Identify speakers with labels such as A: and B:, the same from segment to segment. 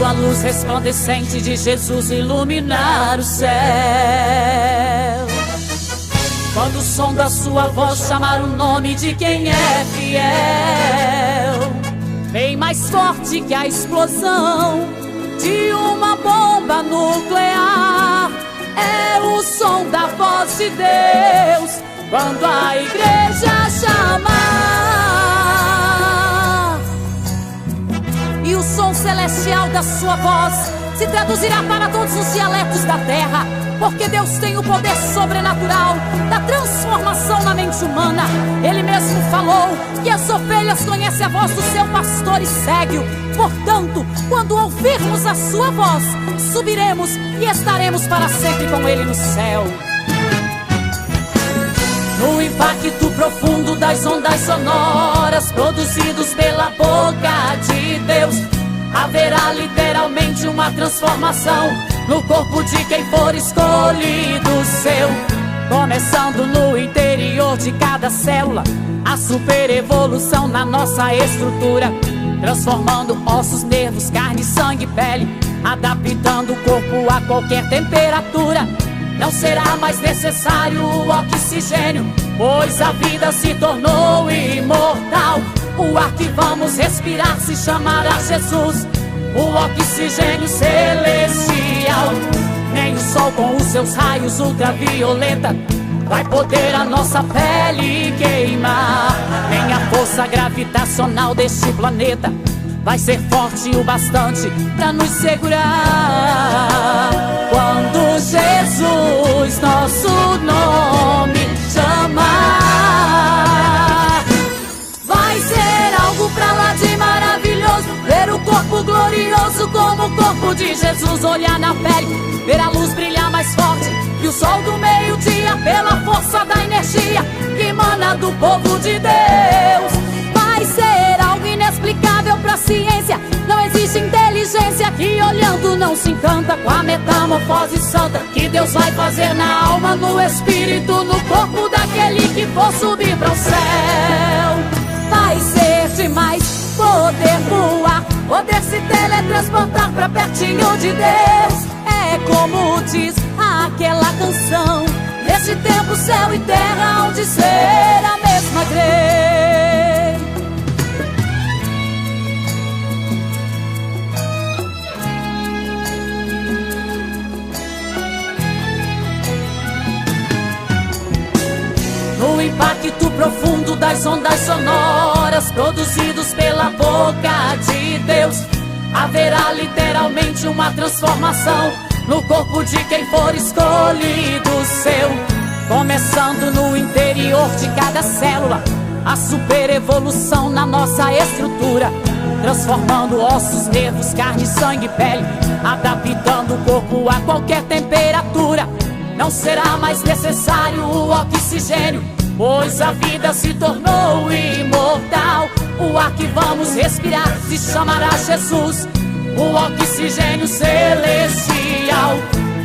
A: Quando a luz resplandecente de Jesus iluminar o céu, quando o som da sua voz chamar o nome de quem é fiel, bem mais forte que a explosão de uma bomba nuclear, é o som da voz de Deus quando a igreja chamar. E o som celestial da sua voz se traduzirá para todos os dialetos da terra, porque Deus tem o poder sobrenatural da transformação na mente humana. Ele mesmo falou que as ovelhas conhecem a voz do seu pastor e seguem-o. Portanto, quando ouvirmos a sua voz, subiremos e estaremos para sempre com ele no céu. No impacto profundo das ondas sonoras produzidos pela boca de Deus, haverá literalmente uma transformação no corpo de quem for escolhido seu. Começando no interior de cada célula, a super evolução na nossa estrutura, transformando ossos, nervos, carne, sangue, pele, adaptando o corpo a qualquer temperatura. Não será mais necessário o oxigênio, pois a vida se tornou imortal. O ar que vamos respirar se chamará Jesus, o oxigênio celestial. Nem o sol com os seus raios ultravioleta vai poder a nossa pele queimar, nem a força gravitacional deste planeta vai ser forte o bastante pra nos segurar. Quando Jesus nosso nome chamar, vai ser algo pra lá de maravilhoso, ver o corpo glorioso como o corpo de Jesus, olhar na pele, ver a luz brilhar mais forte que o sol do meio-dia, pela força da energia que emana do povo de Deus. Vai ser algo inexplicável pra ciência, não existe inteligência que olhando não se encanta com a metamorfose santa que Deus vai fazer na alma, no espírito, no corpo daquele que for subir para o céu. Vai ser demais poder voar, poder se teletransportar pra pertinho de Deus. É como diz aquela canção, nesse tempo céu e terra hão de ser a mesma grei. No impacto profundo das ondas sonoras produzidos pela boca de Deus, haverá literalmente uma transformação no corpo de quem for escolhido seu. Começando no interior de cada célula, a super evolução na nossa estrutura, transformando ossos, nervos, carne, sangue, pele, adaptando o corpo a qualquer temperatura. Não será mais necessário o oxigênio, pois a vida se tornou imortal. O ar que vamos respirar se chamará Jesus, o oxigênio celestial.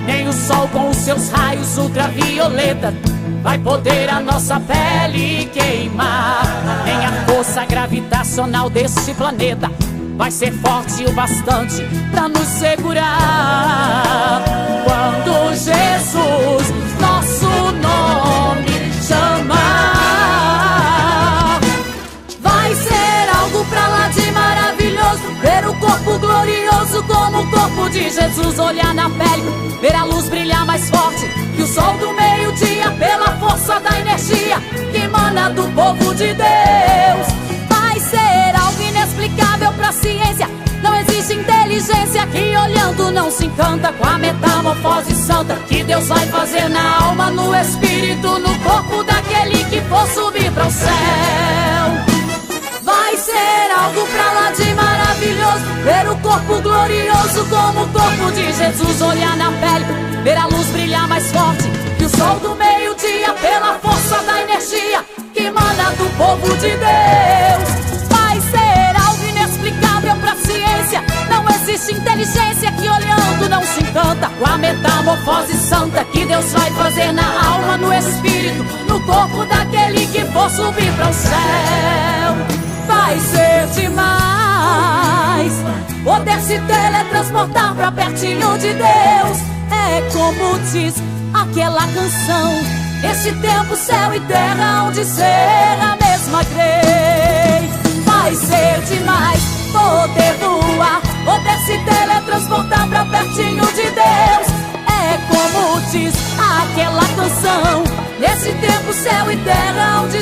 A: Nem o sol com os seus raios ultravioleta vai poder a nossa pele queimar, nem a força gravitacional deste planeta vai ser forte o bastante pra nos segurar. Quando Jesus nosso nome chamar, vai ser algo pra lá de maravilhoso, ver o corpo glorioso como o corpo de Jesus, olhar na pele, ver a luz brilhar mais forte que o sol do meio-dia, pela força da energia que emana do povo de Deus. Vai ser algo inexplicável pra ciência, não existe inteligência que olhando não se encanta com a metamorfose santa que Deus vai fazer na alma, no espírito, no corpo daquele que for subir para o céu. Vai ser algo pra lá de maravilhoso, ver o corpo glorioso como o corpo de Jesus, olhar na pele, ver a luz brilhar mais forte que o sol do meio-dia, pela força da energia que emana do povo de Deus. Vai ser algo inexplicável pra ciência, não existe inteligência que olhando não se encanta com a metamorfose santa que Deus vai fazer na alma, no espírito, no corpo daquele que for subir para o céu. Vai ser demais poder se teletransportar pra pertinho de Deus. É como diz aquela canção: esse tempo, céu e terra hão de ser a mesma, creio. Vai ser demais poder voar, poder se teletransportar pra pertinho de Deus. É como diz aquela canção: nesse tempo, céu e terra hão de